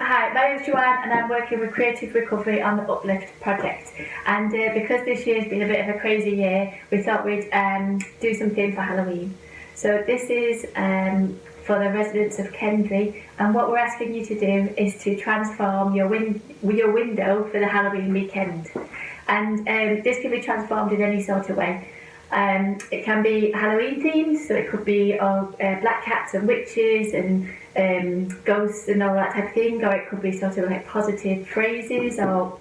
hi, my name is Joanne and I'm working with Creative Recovery on the UPLIFT project. And because this year's been a bit of a crazy year, we thought we'd do something for Halloween. So this is for the residents of Kendry, and what we're asking you to do is to transform your window for the Halloween weekend. And this can be transformed in any sort of way. It can be Halloween themed, so it could be all black cats and witches and ghosts and all that type of thing, or it could be sort of like positive phrases or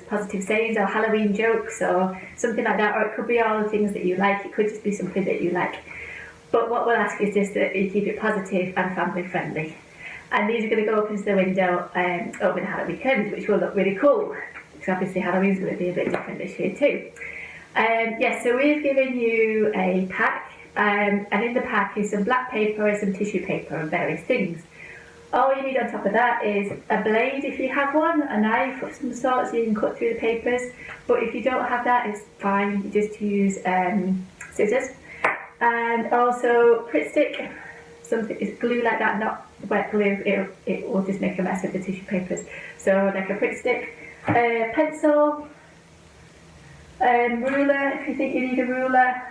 positive sayings or Halloween jokes or something like that, or it could be all the things that you like. It could just be something that you like. But what we'll ask is just that you keep it positive and family friendly. And these are going to go up into the window over the Halloween weekend, which will look really cool, because obviously Halloween's going to be a bit different this year too. So we've given you a pack, and in the pack is some black paper and some tissue paper and various things. All you need on top of that is a blade if you have one, a knife of some sort so you can cut through the papers, but if you don't have that, it's fine, you just use scissors. And also Pritt stick, something is glue like that, not wet glue, it will just make a mess of the tissue papers. So like a Pritt stick, pencil, ruler if you think you need a ruler.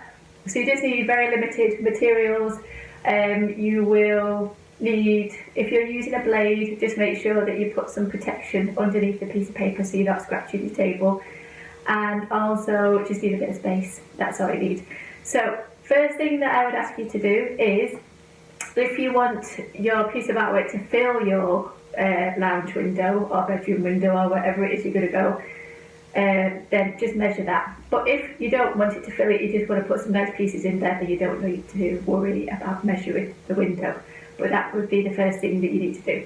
So you just need very limited materials. You will need, if you're using a blade, just make sure that you put some protection underneath the piece of paper so you're not scratching your table. And also just need a bit of space, that's all you need. So first thing that I would ask you to do is, if you want your piece of artwork to fill your lounge window or bedroom window or wherever it is you're going to go, then just measure that. But if you don't want it to fill it, you just want to put some nice pieces in there, then you don't need to worry about measuring the window. But that would be the first thing that you need to do.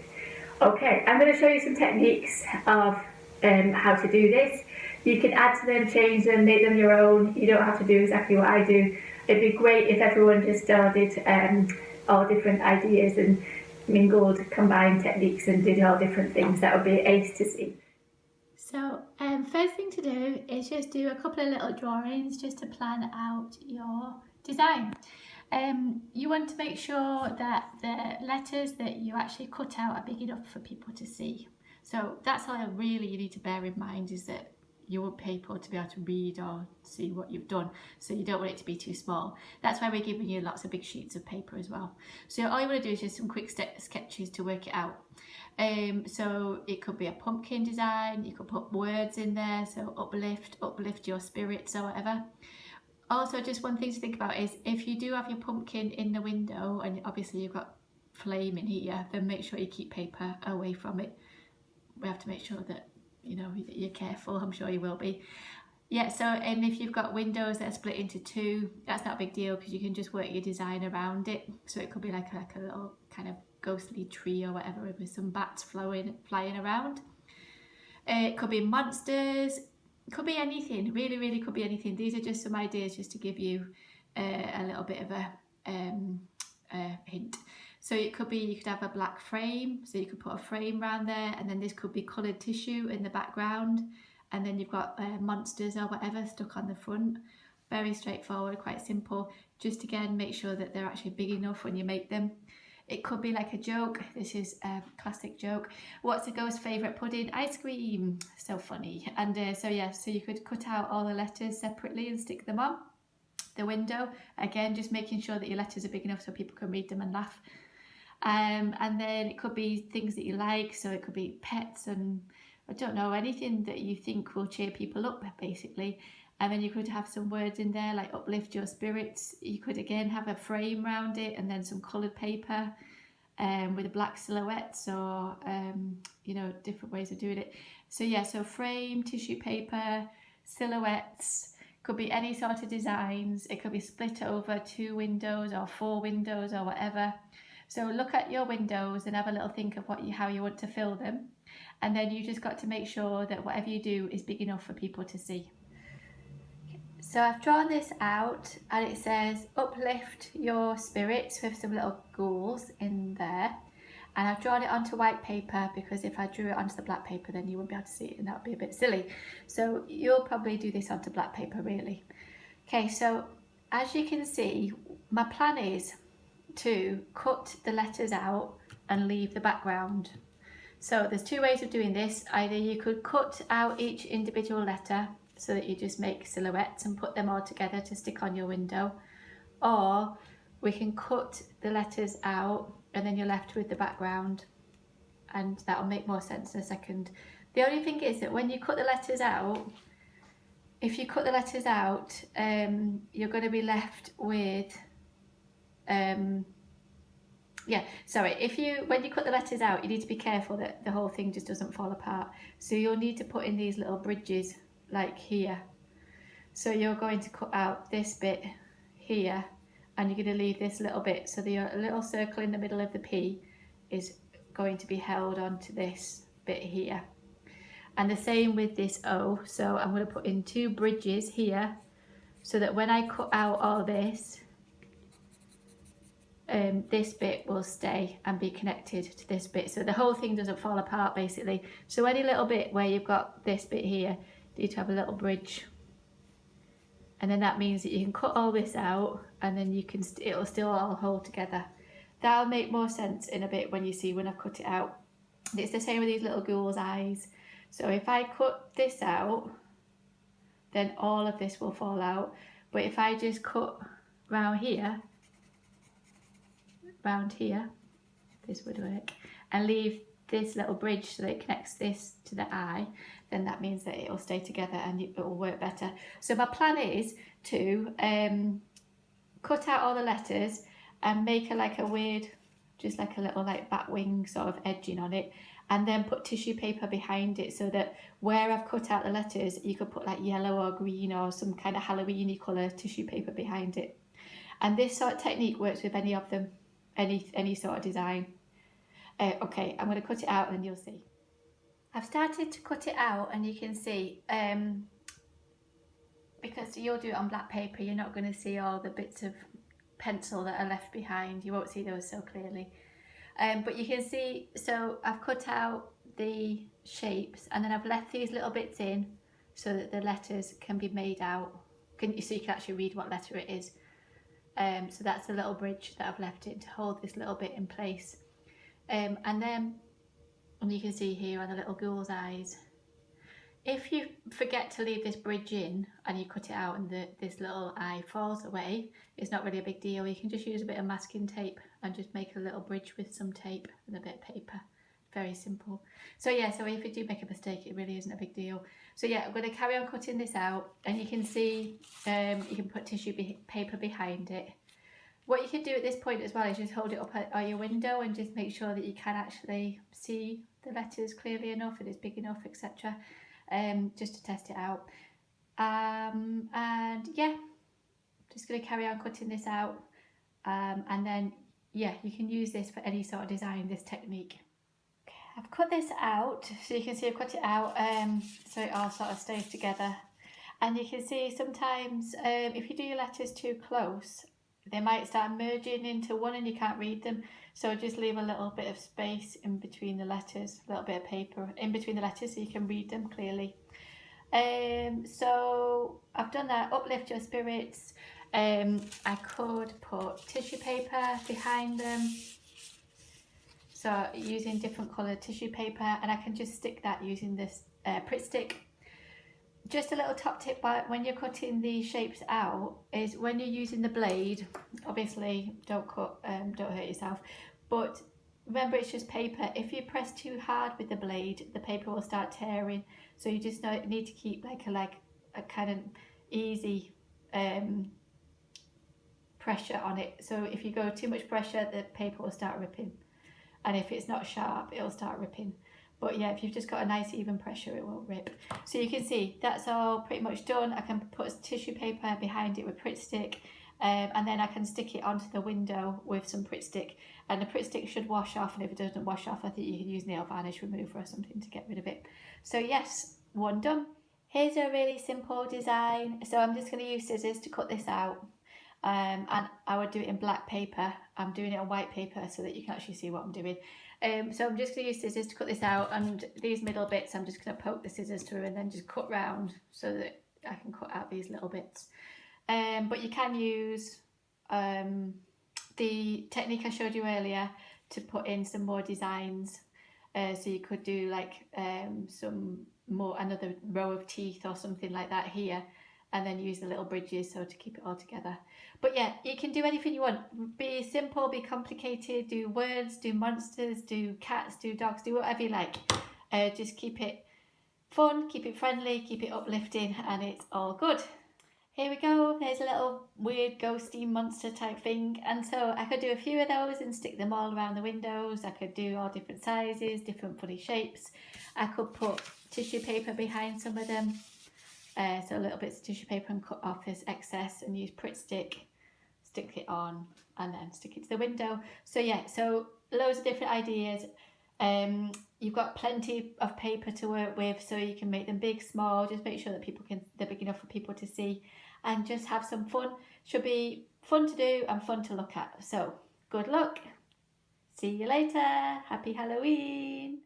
Okay, I'm going to show you some techniques of how to do this. You can add to them, change them, make them your own. You don't have to do exactly what I do. It'd be great if everyone just started all different ideas and mingled, combined techniques and did all different things. That would be ace to see. So first thing to do is just do a couple of little drawings just to plan out your design. You want to make sure that the letters that you actually cut out are big enough for people to see. So that's all really you need to bear in mind, is that you want people to be able to read or see what you've done, so you don't want it to be too small. That's why we're giving you lots of big sheets of paper as well. So all you want to do is just some quick sketches to work it out. So it could be a pumpkin design, you could put words in there, so uplift your spirits or whatever. Also, just one thing to think about is, if you do have your pumpkin in the window and obviously you've got flame in here, then make sure you keep paper away from it. We have to make sure that you're careful. I'm sure you will be. Yeah, so, and if you've got windows that are split into two, that's not a big deal, because you can just work your design around it. So it could be like a little kind of ghostly tree or whatever with some bats flying around. It could be monsters, it could be anything, really could be anything. These are just some ideas just to give you a little bit of a hint. So it could be, you could have a black frame, so you could put a frame around there, and then this could be coloured tissue in the background, and then you've got monsters or whatever stuck on the front. Very straightforward, quite simple. Just again, make sure that they're actually big enough when you make them. It could be like a joke. This is a classic joke. What's a ghost's favourite pudding? Ice cream. So funny. And so you could cut out all the letters separately and stick them on the window. Again, just making sure that your letters are big enough so people can read them and laugh. And then it could be things that you like, so it could be pets and I don't know, anything that you think will cheer people up, basically. And then you could have some words in there like uplift your spirits. You could again have a frame around it and then some coloured paper with a black silhouettes or different ways of doing it. So frame, tissue paper, silhouettes. Could be any sort of designs. It could be split over 2 windows or 4 windows or whatever. So look at your windows and have a little think of how you want to fill them. And then you just got to make sure that whatever you do is big enough for people to see. So I've drawn this out and it says uplift your spirits with some little ghouls in there. And I've drawn it onto white paper because if I drew it onto the black paper then you wouldn't be able to see it and that would be a bit silly. So you'll probably do this onto black paper really. Okay, so as you can see, my plan is to cut the letters out and leave the background. So there's two ways of doing this. Either you could cut out each individual letter so that you just make silhouettes and put them all together to stick on your window, or we can cut the letters out and then you're left with the background, and that'll make more sense in a second. The only thing is that when you cut the letters out, if you cut the letters out, you're going to be left with when you cut the letters out, you need to be careful that the whole thing just doesn't fall apart. So you'll need to put in these little bridges like here. So you're going to cut out this bit here, and you're going to leave this little bit, so the little circle in the middle of the P is going to be held onto this bit here. And the same with this O. So I'm going to put in two bridges here, so that when I cut out all this, this bit will stay and be connected to this bit, so the whole thing doesn't fall apart basically. So any little bit where you've got this bit here, you need to have a little bridge, and then that means that you can cut all this out, and then you can it'll still all hold together. That'll make more sense in a bit when you see when I've cut it out. It's the same with these little ghoul's eyes. So if I cut this out, then all of this will fall out. But if I just cut round here, this would work, and leave this little bridge so that it connects this to the eye, then that means that it will stay together and it will work better. So my plan is to cut out all the letters and make a weird, just like a little like bat wing sort of edging on it, and then put tissue paper behind it, so that where I've cut out the letters, you could put like yellow or green or some kind of Halloween-y colour tissue paper behind it. And this sort of technique works with any of them, any sort of design. Okay, I'm going to cut it out and you'll see. I've started to cut it out, and you can see, because you'll do it on black paper, you're not going to see all the bits of pencil that are left behind. You won't see those so clearly. But you can see, so I've cut out the shapes, and then I've left these little bits in so that the letters can be made out. So you can actually read what letter it is. So that's the little bridge that I've left in to hold this little bit in place. And you can see here on the little ghoul's eyes, if you forget to leave this bridge in and you cut it out and this little eye falls away, it's not really a big deal. You can just use a bit of masking tape and just make a little bridge with some tape and a bit of paper. Very simple. So yeah, so if you do make a mistake, it really isn't a big deal. So yeah, I'm going to carry on cutting this out, and you can see you can put tissue paper behind it. What you can do at this point as well is just hold it up at your window and just make sure that you can actually see the letters clearly enough and it's big enough, etc. Just to test it out. And yeah, just going to carry on cutting this out, and then yeah, you can use this for any sort of design, this technique. Okay, I've cut this out, so you can see I've cut it out so it all sort of stays together. And you can see sometimes if you do your letters too close, they might start merging into one and you can't read them. So just leave a little bit of space in between the letters, a little bit of paper in between the letters so you can read them clearly. So I've done that. Uplift your spirits. I could put tissue paper behind them. So using different coloured tissue paper, and I can just stick that using this Pritt stick. Just a little top tip when you're cutting the shapes out is when you're using the blade, obviously don't hurt yourself, but remember it's just paper. If you press too hard with the blade, the paper will start tearing. So you just need to keep like a kind of easy pressure on it. So if you go too much pressure, the paper will start ripping. And if it's not sharp, it'll start ripping. But yeah, if you've just got a nice even pressure, it won't rip. So you can see that's all pretty much done. I can put tissue paper behind it with Pritt stick, and then I can stick it onto the window with some Pritt stick. And the Pritt stick should wash off, and if it doesn't wash off, I think you can use nail varnish remover or something to get rid of it. So yes, one done. Here's a really simple design. So I'm just going to use scissors to cut this out. And I would do it in black paper. I'm doing it on white paper so that you can actually see what I'm doing. So I'm just going to use scissors to cut this out, and these middle bits I'm just going to poke the scissors through and then just cut round so that I can cut out these little bits. But you can use the technique I showed you earlier to put in some more designs. So you could do like another row of teeth or something like that here, and then use the little bridges so to keep it all together. But yeah, you can do anything you want. Be simple, be complicated, do words, do monsters, do cats, do dogs, do whatever you like. Just keep it fun, keep it friendly, keep it uplifting, and it's all good. Here we go, there's a little weird ghosty monster type thing, and so I could do a few of those and stick them all around the windows. I could do all different sizes, different funny shapes. I could put tissue paper behind some of them, so little bits of tissue paper and cut off this excess and use Pritt stick, stick it on and then stick it to the window. So yeah, so loads of different ideas. You've got plenty of paper to work with, so you can make them big, small. Just make sure that they're big enough for people to see, and just have some fun. Should be fun to do and fun to look at. So good luck. See you later. Happy Halloween.